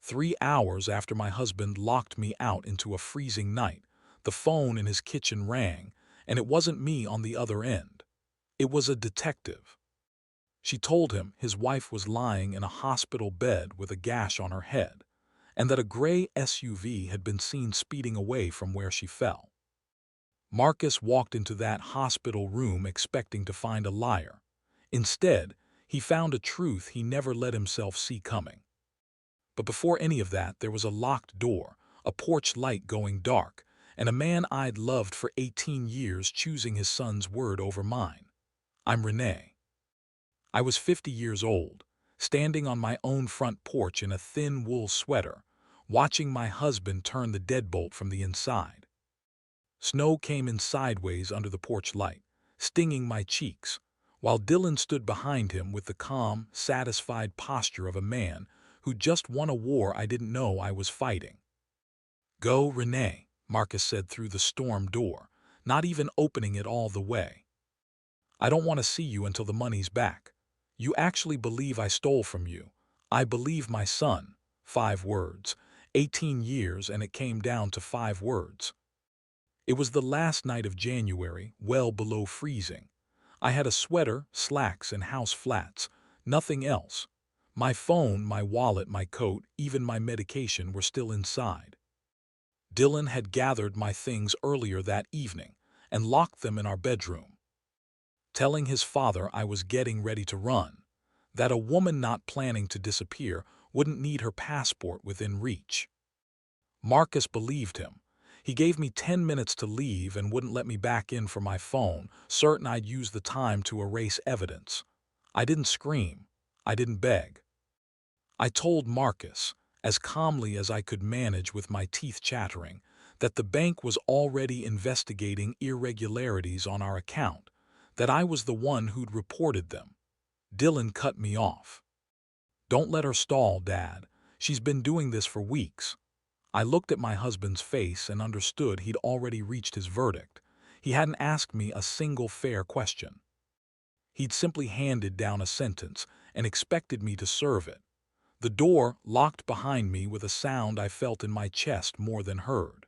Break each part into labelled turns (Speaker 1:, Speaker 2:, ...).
Speaker 1: 3 hours after my husband locked me out into a freezing night, the phone in his kitchen rang, and it wasn't me on the other end. It was a detective. She told him his wife was lying in a hospital bed with a gash on her head, and that a gray SUV had been seen speeding away from where she fell. Marcus walked into that hospital room expecting to find a liar. Instead, he found a truth he never let himself see coming. But before any of that, there was a locked door, a porch light going dark, and a man I'd loved for 18 years choosing his son's word over mine. I'm Renee. I was 50 years old, standing on my own front porch in a thin wool sweater, watching my husband turn the deadbolt from the inside. Snow came in sideways under the porch light, stinging my cheeks, while Dylan stood behind him with the calm, satisfied posture of a man who just won a war I didn't know I was fighting. "Go, Renee," Marcus said through the storm door, not even opening it all the way. "I don't want to see you until the money's back. You actually believe I stole from you. I believe my son." 5 words. 18 years, and it came down to 5 words. It was the last night of January, well below freezing. I had a sweater, slacks, and house flats. Nothing else. My phone, my wallet, my coat, even my medication were still inside. Dylan had gathered my things earlier that evening and locked them in our bedroom, telling his father I was getting ready to run, that a woman not planning to disappear wouldn't need her passport within reach. Marcus believed him. He gave me 10 minutes to leave and wouldn't let me back in for my phone, certain I'd use the time to erase evidence. I didn't scream. I didn't beg. I told Marcus, as calmly as I could manage with my teeth chattering, that the bank was already investigating irregularities on our account, that I was the one who'd reported them. Dylan cut me off. "Don't let her stall, Dad. She's been doing this for weeks." I looked at my husband's face and understood he'd already reached his verdict. He hadn't asked me a single fair question. He'd simply handed down a sentence and expected me to serve it. The door locked behind me with a sound I felt in my chest more than heard.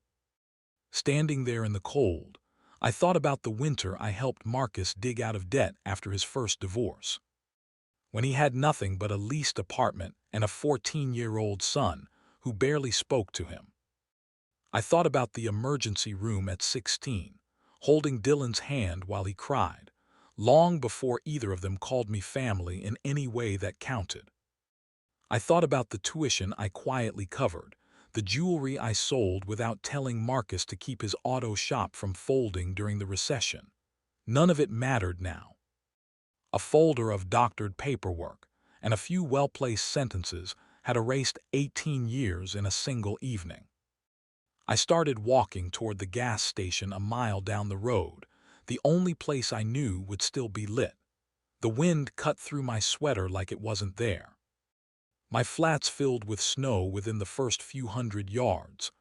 Speaker 1: Standing there in the cold, I thought about the winter I helped Marcus dig out of debt after his first divorce, when he had nothing but a leased apartment and a 14-year-old son who barely spoke to him. I thought about the emergency room at 16, holding Dylan's hand while he cried, long before either of them called me family in any way that counted. I thought about the tuition I quietly covered, the jewelry I sold without telling Marcus to keep his auto shop from folding during the recession. None of it mattered now. A folder of doctored paperwork and a few well-placed sentences had erased 18 years in a single evening. I started walking toward the gas station a mile down the road, the only place I knew would still be lit. The wind cut through my sweater like it wasn't there. My flats filled with snow within the first few hundred yards.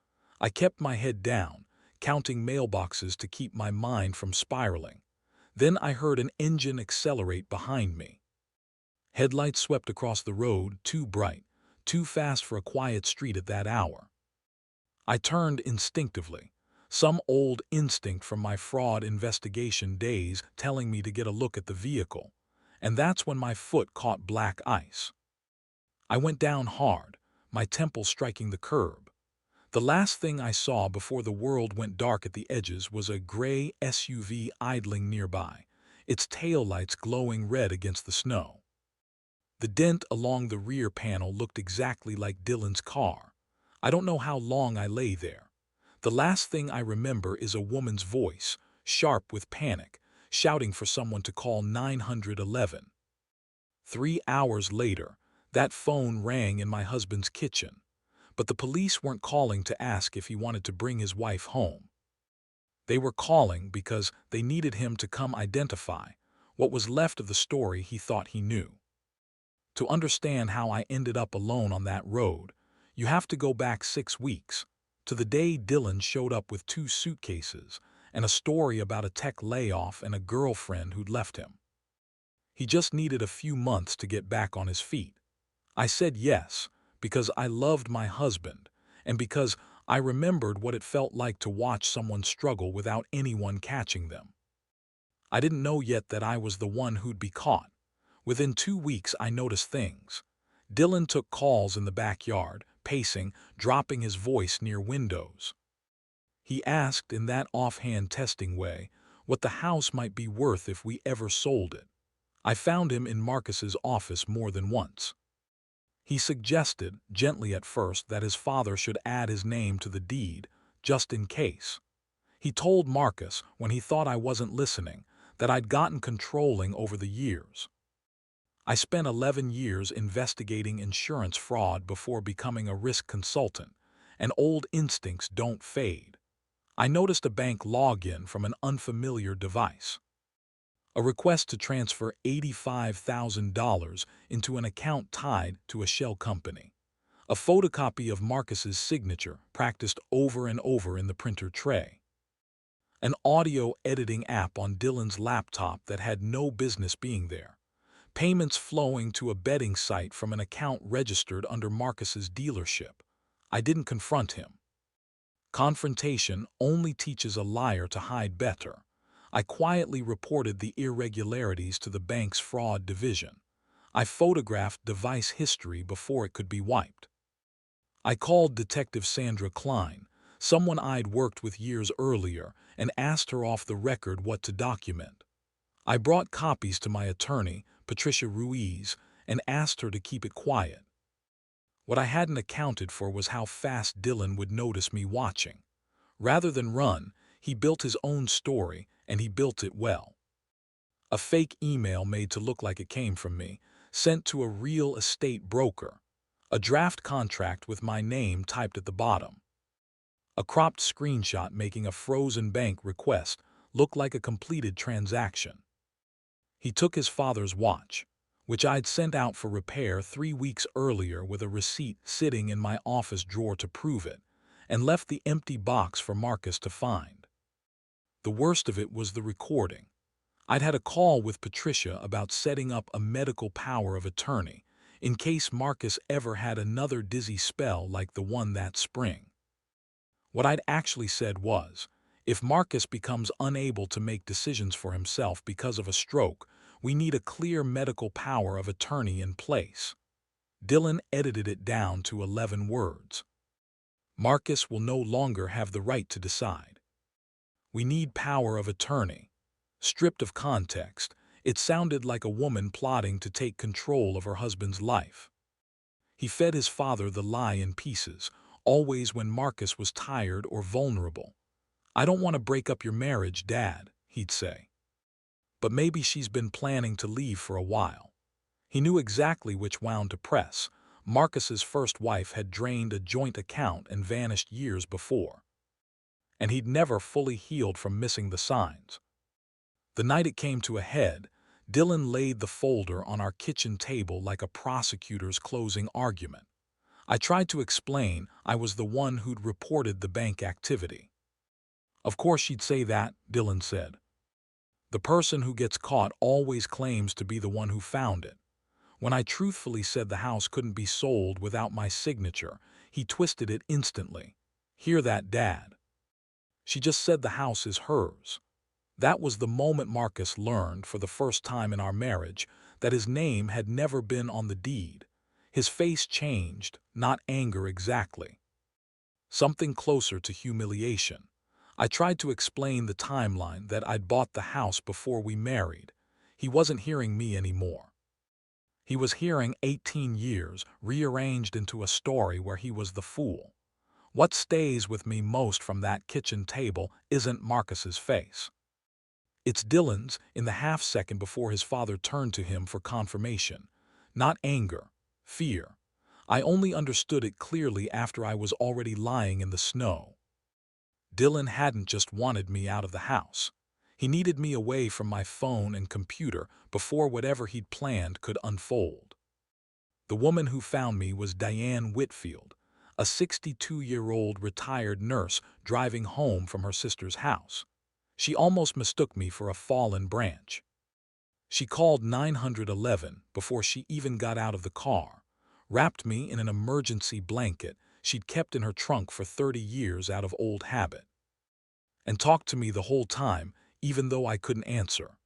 Speaker 1: I kept my head down, counting mailboxes to keep my mind from spiraling. Then I heard an engine accelerate behind me. Headlights swept across the road, too bright, too fast for a quiet street at that hour. I turned instinctively, some old instinct from my fraud investigation days telling me to get a look at the vehicle, and that's when my foot caught black ice. I went down hard, my temple striking the curb. The last thing I saw before the world went dark at the edges was a gray SUV idling nearby, its taillights glowing red against the snow. The dent along the rear panel looked exactly like Dylan's car. I don't know how long I lay there. The last thing I remember is a woman's voice, sharp with panic, shouting for someone to call 911. 3 hours later, that phone rang in my husband's kitchen, but the police weren't calling to ask if he wanted to bring his wife home. They were calling because they needed him to come identify what was left of the story he thought he knew. To understand how I ended up alone on that road, you have to go back 6 weeks, to the day Dylan showed up with 2 suitcases and a story about a tech layoff and a girlfriend who'd left him. He just needed a few months to get back on his feet. I said yes, because I loved my husband, and because I remembered what it felt like to watch someone struggle without anyone catching them. I didn't know yet that I was the one who'd be caught. Within 2 weeks, I noticed things. Dylan took calls in the backyard, pacing, dropping his voice near windows. He asked in that offhand testing way what the house might be worth if we ever sold it. I found him in Marcus's office more than once. He suggested, gently at first, that his father should add his name to the deed, just in case. He told Marcus, when he thought I wasn't listening, that I'd gotten controlling over the years. I spent 11 years investigating insurance fraud before becoming a risk consultant, and old instincts don't fade. I noticed a bank login from an unfamiliar device. A request to transfer $85,000 into an account tied to a shell company. A photocopy of Marcus's signature practiced over and over in the printer tray. An audio editing app on Dylan's laptop that had no business being there. Payments flowing to a betting site from an account registered under Marcus's dealership. I didn't confront him. Confrontation only teaches a liar to hide better. I quietly reported the irregularities to the bank's fraud division. I photographed device history before it could be wiped. I called Detective Sandra Klein, someone I'd worked with years earlier, and asked her off the record what to document. I brought copies to my attorney, Patricia Ruiz, and asked her to keep it quiet. What I hadn't accounted for was how fast Dylan would notice me watching. Rather than run, he built his own story, and he built it well. A fake email made to look like it came from me, sent to a real estate broker. A draft contract with my name typed at the bottom. A cropped screenshot making a frozen bank request look like a completed transaction. He took his father's watch, which I'd sent out for repair 3 weeks earlier with a receipt sitting in my office drawer to prove it, and left the empty box for Marcus to find. The worst of it was the recording. I'd had a call with Patricia about setting up a medical power of attorney in case Marcus ever had another dizzy spell like the one that spring. What I'd actually said was, if Marcus becomes unable to make decisions for himself because of a stroke, we need a clear medical power of attorney in place. Dylan edited it down to 11 words. Marcus will no longer have the right to decide. We need power of attorney. Stripped of context, it sounded like a woman plotting to take control of her husband's life. He fed his father the lie in pieces, always when Marcus was tired or vulnerable. "I don't want to break up your marriage, Dad," he'd say. But maybe she's been planning to leave for a while. He knew exactly which wound to press. Marcus's first wife had drained a joint account and vanished years before. And he'd never fully healed from missing the signs. The night it came to a head, Dylan laid the folder on our kitchen table like a prosecutor's closing argument. I tried to explain I was the one who'd reported the bank activity. "Of course she'd say that," Dylan said. "The person who gets caught always claims to be the one who found it." When I truthfully said the house couldn't be sold without my signature, he twisted it instantly. "Hear that, Dad? She just said the house is hers." That was the moment Marcus learned, for the first time in our marriage, that his name had never been on the deed. His face changed, not anger exactly. Something closer to humiliation. I tried to explain the timeline, that I'd bought the house before we married. He wasn't hearing me anymore. He was hearing 18 years rearranged into a story where he was the fool. What stays with me most from that kitchen table isn't Marcus's face. It's Dylan's in the half-second before his father turned to him for confirmation. Not anger, fear. I only understood it clearly after I was already lying in the snow. Dylan hadn't just wanted me out of the house. He needed me away from my phone and computer before whatever he'd planned could unfold. The woman who found me was Diane Whitfield, a 62-year-old retired nurse driving home from her sister's house. She almost mistook me for a fallen branch. She called 911 before she even got out of the car, wrapped me in an emergency blanket she'd kept in her trunk for 30 years out of old habit, and talked to me the whole time, even though I couldn't answer.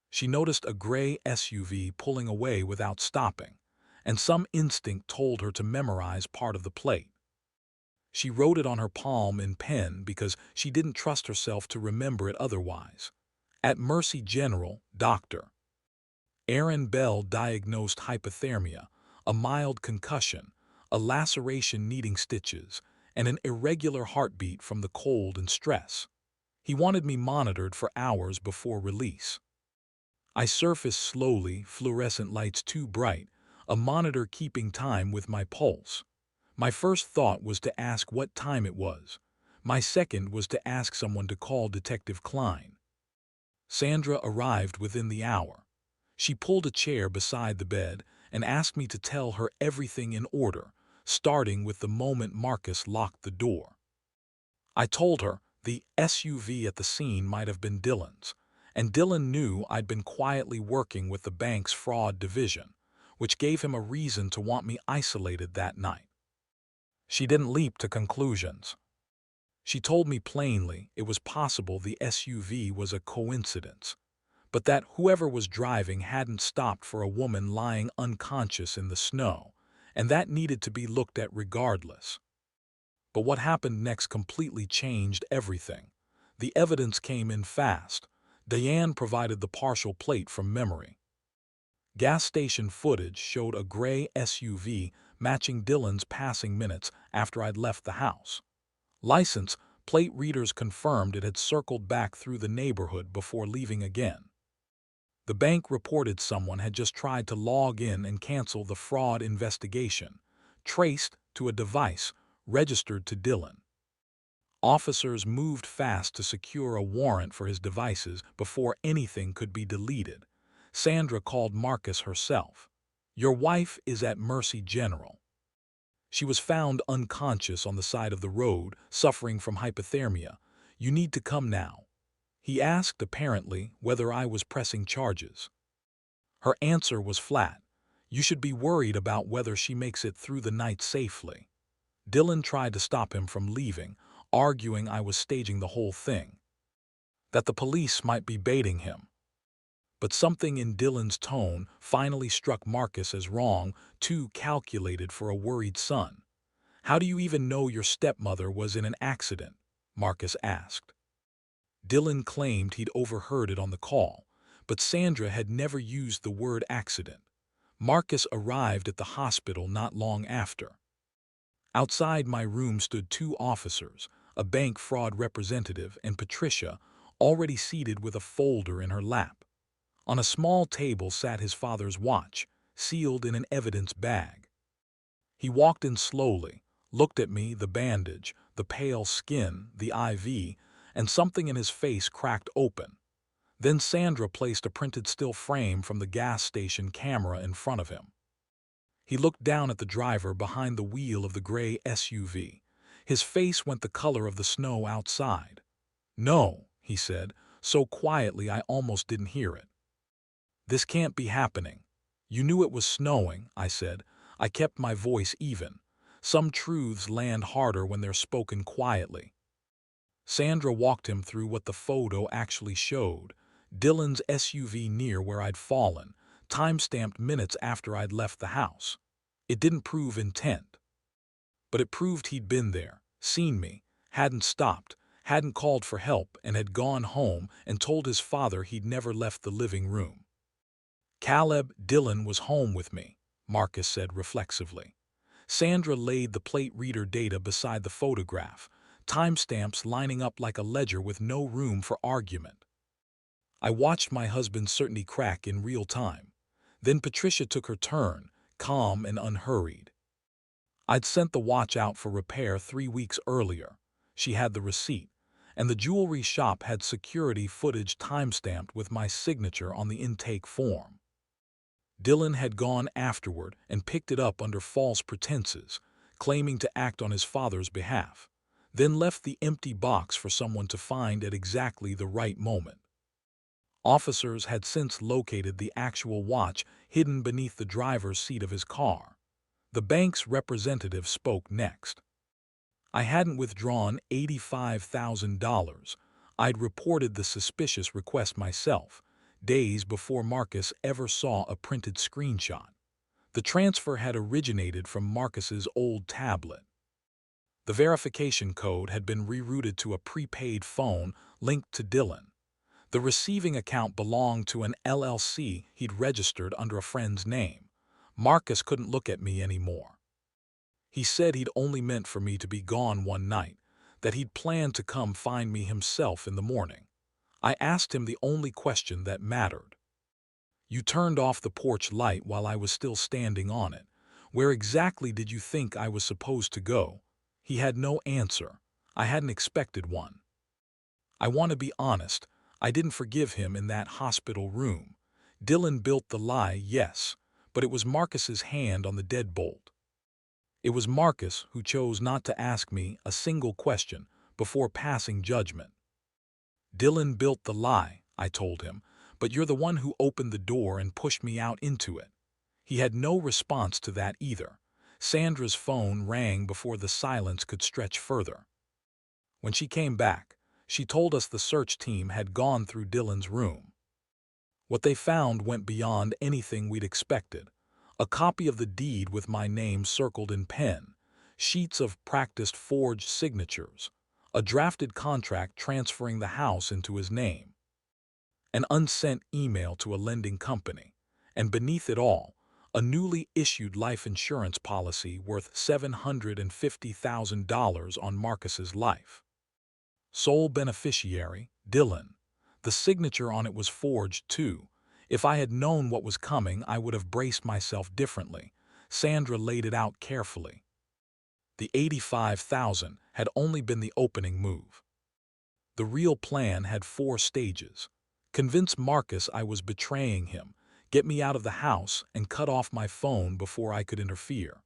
Speaker 1: She noticed a gray SUV pulling away without stopping, and some instinct told her to memorize part of the plate. She wrote it on her palm in pen because she didn't trust herself to remember it otherwise. At Mercy General, Dr. Aaron Bell diagnosed hypothermia, a mild concussion, a laceration needing stitches, and an irregular heartbeat from the cold and stress. He wanted me monitored for hours before release. I surfaced slowly, fluorescent lights too bright, a monitor keeping time with my pulse. My first thought was to ask what time it was. My second was to ask someone to call Detective Klein. Sandra arrived within the hour. She pulled a chair beside the bed and asked me to tell her everything in order, starting with the moment Marcus locked the door. I told her the SUV at the scene might have been Dylan's, and Dylan knew I'd been quietly working with the bank's fraud division, which gave him a reason to want me isolated that night. She didn't leap to conclusions. She told me plainly it was possible the SUV was a coincidence, but that whoever was driving hadn't stopped for a woman lying unconscious in the snow, and that needed to be looked at regardless. But what happened next completely changed everything. The evidence came in fast. Diane provided the partial plate from memory. Gas station footage showed a gray SUV matching Dylan's passing minutes after I'd left the house. License plate readers confirmed it had circled back through the neighborhood before leaving again. The bank reported someone had just tried to log in and cancel the fraud investigation, traced to a device registered to Dylan. Officers moved fast to secure a warrant for his devices before anything could be deleted. Sandra called Marcus herself. "Your wife is at Mercy General. She was found unconscious on the side of the road, suffering from hypothermia. You need to come now." He asked, apparently, whether I was pressing charges. Her answer was flat. "You should be worried about whether she makes it through the night safely." Dylan tried to stop him from leaving, arguing I was staging the whole thing, that the police might be baiting him. But something in Dylan's tone finally struck Marcus as wrong, too calculated for a worried son. "How do you even know your stepmother was in an accident?" Marcus asked. Dylan claimed he'd overheard it on the call, but Sandra had never used the word accident. Marcus arrived at the hospital not long after. Outside my room stood two officers, a bank fraud representative and Patricia, already seated with a folder in her lap. On a small table sat his father's watch, sealed in an evidence bag. He walked in slowly, looked at me, the bandage, the pale skin, the IV, and something in his face cracked open. Then Sandra placed a printed still frame from the gas station camera in front of him. He looked down at the driver behind the wheel of the gray SUV. His face went the color of the snow outside. "No," he said, so quietly I almost didn't hear it. "This can't be happening." "You knew it was snowing," I said. I kept my voice even. Some truths land harder when they're spoken quietly. Sandra walked him through what the photo actually showed. Dylan's SUV near where I'd fallen, time-stamped minutes after I'd left the house. It didn't prove intent, but it proved he'd been there, seen me, hadn't stopped, hadn't called for help, and had gone home and told his father he'd never left the living room. "Caleb, Dylan was home with me," Marcus said reflexively. Sandra laid the plate reader data beside the photograph, timestamps lining up like a ledger with no room for argument. I watched my husband's certainty crack in real time. Then Patricia took her turn, calm and unhurried. I'd sent the watch out for repair 3 weeks earlier. She had the receipt, and the jewelry shop had security footage timestamped with my signature on the intake form. Dylan had gone afterward and picked it up under false pretenses, claiming to act on his father's behalf, then left the empty box for someone to find at exactly the right moment. Officers had since located the actual watch hidden beneath the driver's seat of his car. The bank's representative spoke next. I hadn't withdrawn $85,000. I'd reported the suspicious request myself, days before Marcus ever saw a printed screenshot. The transfer had originated from Marcus's old tablet. The verification code had been rerouted to a prepaid phone linked to Dylan. The receiving account belonged to an LLC he'd registered under a friend's name. Marcus couldn't look at me anymore. He said he'd only meant for me to be gone one night, that he'd planned to come find me himself in the morning. I asked him the only question that mattered. You turned off the porch light while I was still standing on it. Where exactly did you think I was supposed to go? He had no answer. I hadn't expected one. I want to be honest, I didn't forgive him in that hospital room. Dylan built the lie, yes, but it was Marcus's hand on the deadbolt. It was Marcus who chose not to ask me a single question before passing judgment. Dylan built the lie, I told him, but you're the one who opened the door and pushed me out into it. He had no response to that either. Sandra's phone rang before the silence could stretch further. When she came back, she told us the search team had gone through Dylan's room. What they found went beyond anything we'd expected. A copy of the deed with my name circled in pen, sheets of practiced forged signatures, a drafted contract transferring the house into his name, an unsent email to a lending company, and beneath it all, a newly issued life insurance policy worth $750,000 on Marcus's life. Sole beneficiary, Dylan. The signature on it was forged, too. If I had known what was coming, I would have braced myself differently. Sandra laid it out carefully. The $85,000 had only been the opening move. The real plan had 4 stages. Convince Marcus I was betraying him, get me out of the house, and cut off my phone before I could interfere.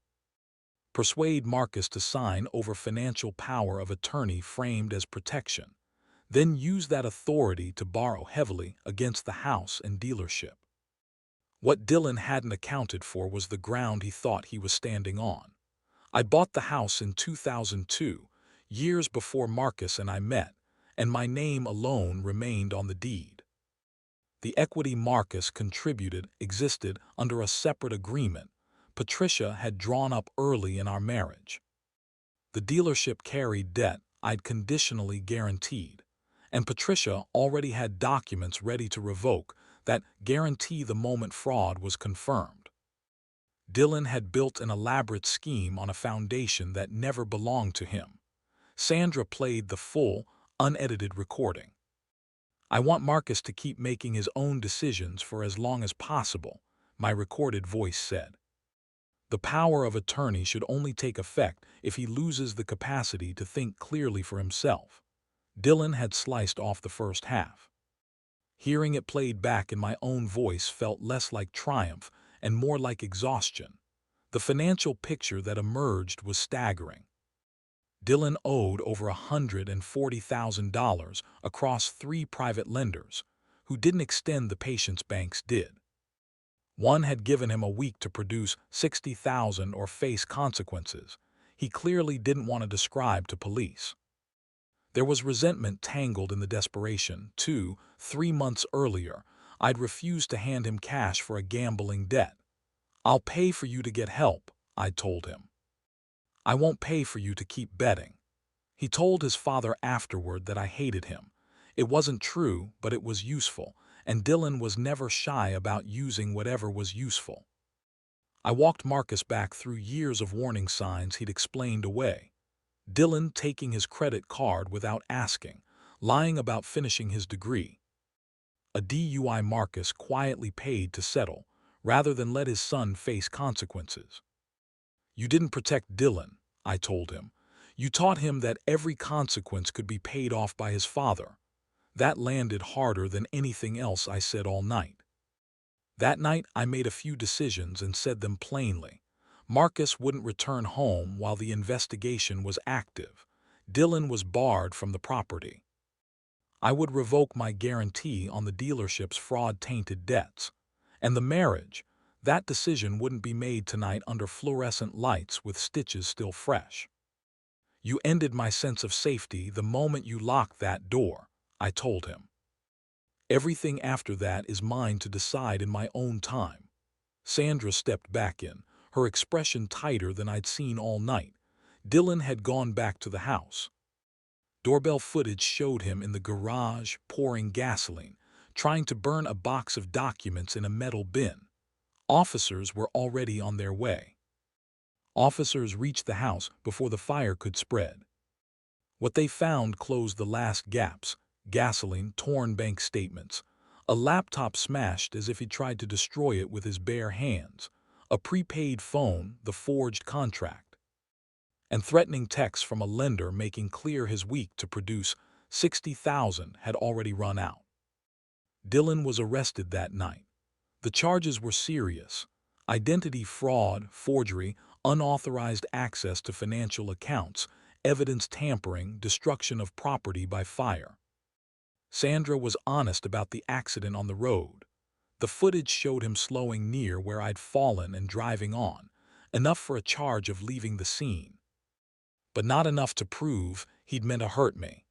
Speaker 1: Persuade Marcus to sign over financial power of attorney framed as protection. Then use that authority to borrow heavily against the house and dealership. What Dylan hadn't accounted for was the ground he thought he was standing on. I bought the house in 2002, years before Marcus and I met, and my name alone remained on the deed. The equity Marcus contributed existed under a separate agreement Patricia had drawn up early in our marriage. The dealership carried debt I'd conditionally guaranteed, and Patricia already had documents ready to revoke that guarantee the moment fraud was confirmed. Dylan had built an elaborate scheme on a foundation that never belonged to him. Sandra played the full, unedited recording. I want Marcus to keep making his own decisions for as long as possible, my recorded voice said. The power of attorney should only take effect if he loses the capacity to think clearly for himself. Dylan had sliced off the first half. Hearing it played back in my own voice felt less like triumph and more like exhaustion. The financial picture that emerged was staggering. Dylan owed over $140,000 across 3 private lenders, who didn't extend the patience banks did. One had given him a week to produce $60,000 or face consequences he clearly didn't want to describe to police. There was resentment tangled in the desperation. 3 months earlier, I'd refused to hand him cash for a gambling debt. I'll pay for you to get help, I'd told him. I won't pay for you to keep betting. He told his father afterward that I hated him. It wasn't true, but it was useful, and Dylan was never shy about using whatever was useful. I walked Marcus back through years of warning signs he'd explained away. Dylan taking his credit card without asking, lying about finishing his degree. A DUI Marcus quietly paid to settle, rather than let his son face consequences. You didn't protect Dylan, I told him. You taught him that every consequence could be paid off by his father. That landed harder than anything else I said all night. That night I made a few decisions and said them plainly. Marcus wouldn't return home while the investigation was active. Dylan was barred from the property. I would revoke my guarantee on the dealership's fraud-tainted debts. And the marriage, That decision wouldn't be made tonight under fluorescent lights with stitches still fresh. You ended my sense of safety the moment you locked that door, I told him. Everything after that is mine to decide in my own time. Sandra stepped back in, her expression tighter than I'd seen all night. Dylan had gone back to the house. Doorbell footage showed him in the garage, pouring gasoline, trying to burn a box of documents in a metal bin. Officers were already on their way. Officers reached the house before the fire could spread. What they found closed the last gaps: gasoline, torn bank statements, a laptop smashed as if he tried to destroy it with his bare hands, a prepaid phone, the forged contract, and threatening texts from a lender making clear his week to produce 60,000 had already run out. Dylan was arrested that night. The charges were serious: identity fraud, forgery, unauthorized access to financial accounts, evidence tampering, destruction of property by fire. Sandra was honest about the accident on the road. The footage showed him slowing near where I'd fallen and driving on, enough for a charge of leaving the scene, but not enough to prove he'd meant to hurt me.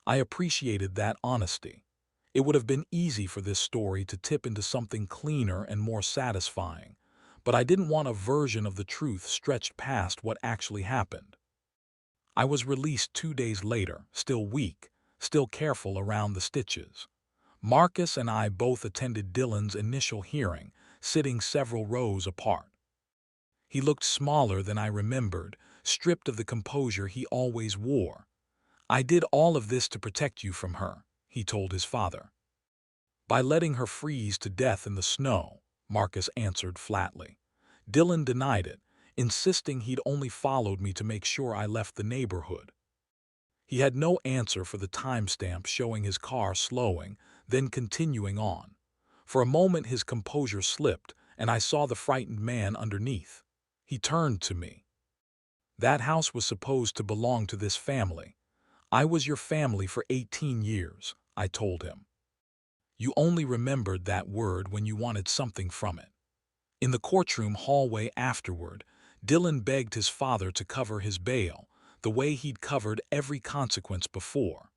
Speaker 1: I appreciated that honesty. It would have been easy for this story to tip into something cleaner and more satisfying, but I didn't want a version of the truth stretched past what actually happened. I was released 2 days later, still weak, still careful around the stitches. Marcus and I both attended Dylan's initial hearing, sitting several rows apart. He looked smaller than I remembered, stripped of the composure he always wore. "I did all of this to protect you from her," he told his father. "By letting her freeze to death in the snow," Marcus answered flatly. Dylan denied it, insisting he'd only followed me to make sure I left the neighborhood. He had no answer for the timestamp showing his car slowing, then continuing on. For a moment his composure slipped, and I saw the frightened man underneath. He turned to me. "That house was supposed to belong to this family. I was your family for 18 years, I told him. You only remembered that word when you wanted something from it." In the courtroom hallway afterward, Dylan begged his father to cover his bail, the way he'd covered every consequence before.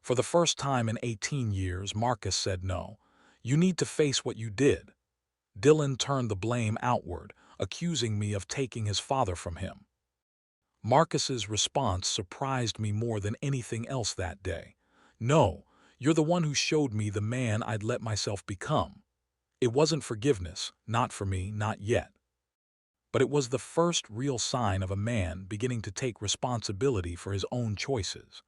Speaker 1: For the first time in 18 years, Marcus said no. "You need to face what you did." Dylan turned the blame outward, accusing me of taking his father from him. Marcus's response surprised me more than anything else that day. "No, you're the one who showed me the man I'd let myself become." It wasn't forgiveness, not for me, not yet. But it was the first real sign of a man beginning to take responsibility for his own choices.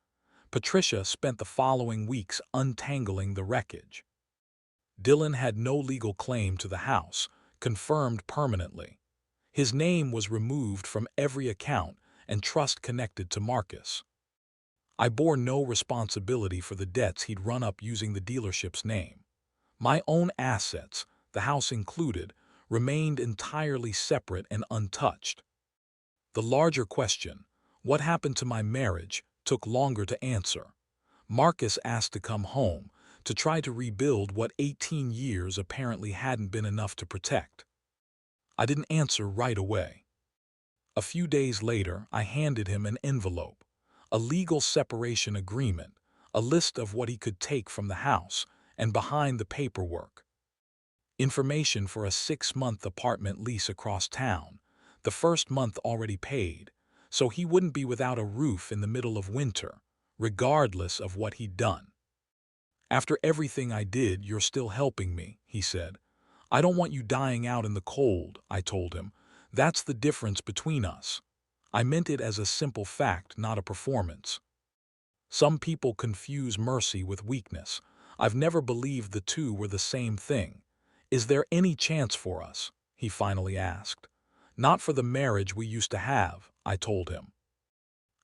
Speaker 1: Patricia spent the following weeks untangling the wreckage. Dylan had no legal claim to the house, confirmed permanently. His name was removed from every account and trust connected to Marcus. I bore no responsibility for the debts he'd run up using the dealership's name. My own assets, the house included, remained entirely separate and untouched. The larger question, what happened to my marriage, took longer to answer. Marcus asked to come home, to try to rebuild what 18 years apparently hadn't been enough to protect. I didn't answer right away. A few days later, I handed him an envelope, a legal separation agreement, a list of what he could take from the house, and behind the paperwork, information for a 6-month apartment lease across town, the first month already paid, so he wouldn't be without a roof in the middle of winter, regardless of what he'd done. "After everything I did, you're still helping me," he said. "I don't want you dying out in the cold," I told him. "That's the difference between us." I meant it as a simple fact, not a performance. Some people confuse mercy with weakness. I've never believed the two were the same thing. "Is there any chance for us?" he finally asked. "Not for the marriage we used to have," I told him.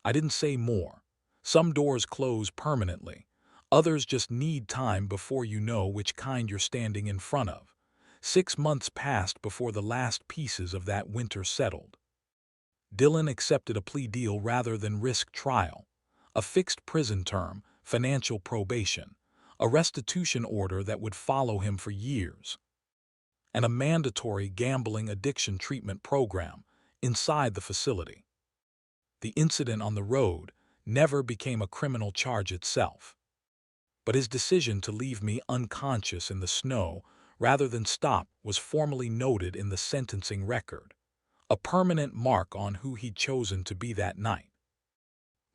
Speaker 1: I didn't say more. Some doors close permanently. Others just need time before you know which kind you're standing in front of. 6 months passed before the last pieces of that winter settled. Dylan accepted a plea deal rather than risk trial. A fixed prison term, financial probation, a restitution order that would follow him for years. and a mandatory gambling addiction treatment program inside the facility. The incident on the road never became a criminal charge itself, but his decision to leave me unconscious in the snow rather than stop was formally noted in the sentencing record, a permanent mark on who he'd chosen to be that night.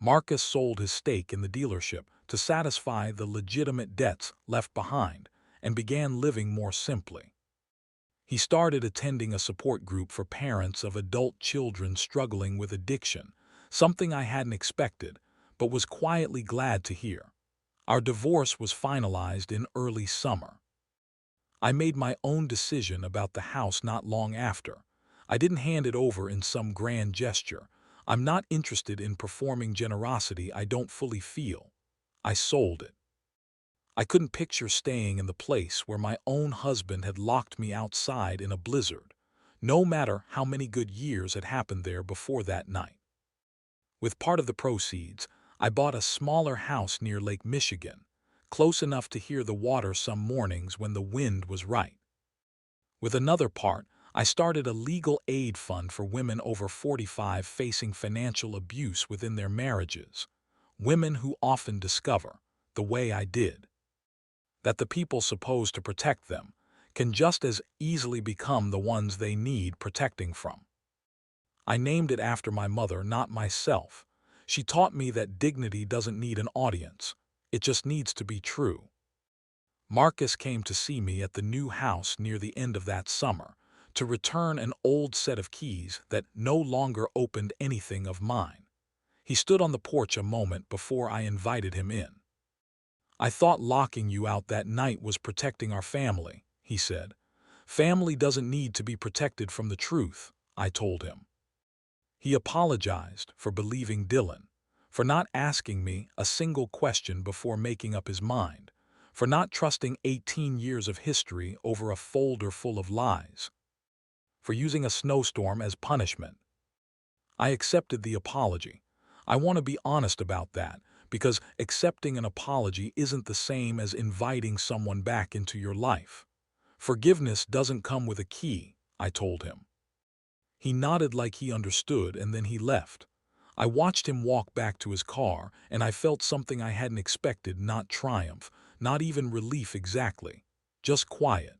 Speaker 1: Marcus sold his stake in the dealership to satisfy the legitimate debts left behind and began living more simply. He started attending a support group for parents of adult children struggling with addiction, something I hadn't expected, but was quietly glad to hear. Our divorce was finalized in early summer. I made my own decision about the house not long after. I didn't hand it over in some grand gesture. I'm not interested in performing generosity I don't fully feel. I sold it. I couldn't picture staying in the place where my own husband had locked me outside in a blizzard, no matter how many good years had happened there before that night. With part of the proceeds, I bought a smaller house near Lake Michigan, close enough to hear the water some mornings when the wind was right. With another part, I started a legal aid fund for women over 45 facing financial abuse within their marriages, women who often discover, the way I did, that the people supposed to protect them can just as easily become the ones they need protecting from. I named it after my mother, not myself. She taught me that dignity doesn't need an audience. It just needs to be true. Marcus came to see me at the new house near the end of that summer to return an old set of keys that no longer opened anything of mine. He stood on the porch a moment before I invited him in. "I thought locking you out that night was protecting our family," he said. "Family doesn't need to be protected from the truth," I told him. He apologized for believing Dylan, for not asking me a single question before making up his mind, for not trusting 18 years of history over a folder full of lies, for using a snowstorm as punishment. I accepted the apology. I want to be honest about that, because accepting an apology isn't the same as inviting someone back into your life. Forgiveness doesn't come with a key, I told him. He nodded like he understood, and then he left. I watched him walk back to his car, and I felt something I hadn't expected, not triumph, not even relief exactly, just quiet.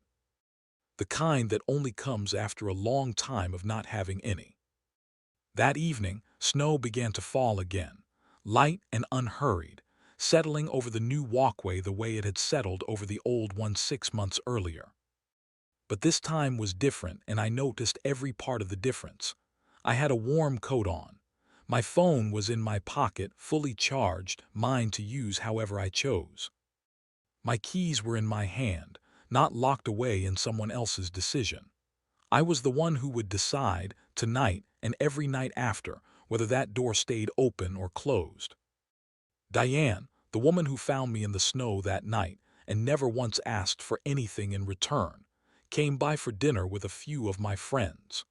Speaker 1: The kind that only comes after a long time of not having any. That evening, snow began to fall again, light and unhurried, settling over the new walkway the way it had settled over the old one 6 months earlier. But this time was different, and I noticed every part of the difference. I had a warm coat on. My phone was in my pocket, fully charged, mine to use however I chose. My keys were in my hand, not locked away in someone else's decision. I was the one who would decide, tonight and every night after, whether that door stayed open or closed. Diane, the woman who found me in the snow that night and never once asked for anything in return, came by for dinner with a few of my friends.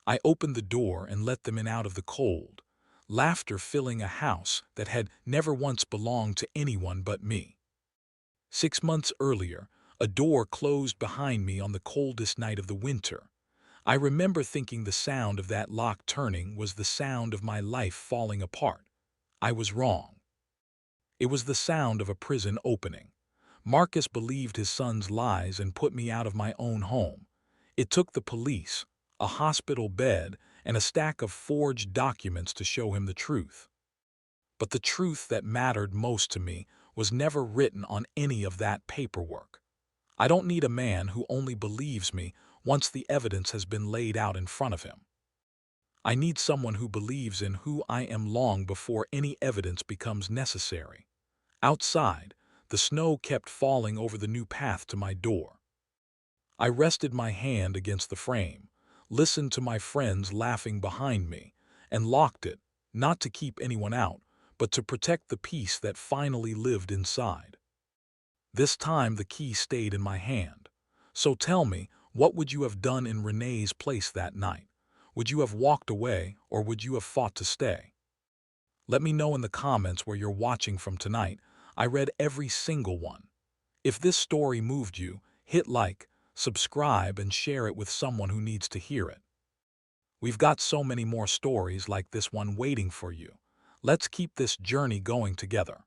Speaker 1: I opened the door and let them in out of the cold, laughter filling a house that had never once belonged to anyone but me. 6 months earlier, a door closed behind me on the coldest night of the winter. I remember thinking the sound of that lock turning was the sound of my life falling apart. I was wrong. It was the sound of a prison opening. Marcus believed his son's lies and put me out of my own home. It took the police, a hospital bed, and a stack of forged documents to show him the truth. But the truth that mattered most to me was never written on any of that paperwork. I don't need a man who only believes me once the evidence has been laid out in front of him. I need someone who believes in who I am long before any evidence becomes necessary. Outside, the snow kept falling over the new path to my door. I rested my hand against the frame, listened to my friends laughing behind me, and locked it, not to keep anyone out, but to protect the peace that finally lived inside. This time the key stayed in my hand. So tell me, what would you have done in Renee's place that night? Would you have walked away, or would you have fought to stay? Let me know in the comments where you're watching from tonight. I read every single one. If this story moved you, hit like, subscribe, and share it with someone who needs to hear it. We've got so many more stories like this one waiting for you. Let's keep this journey going together.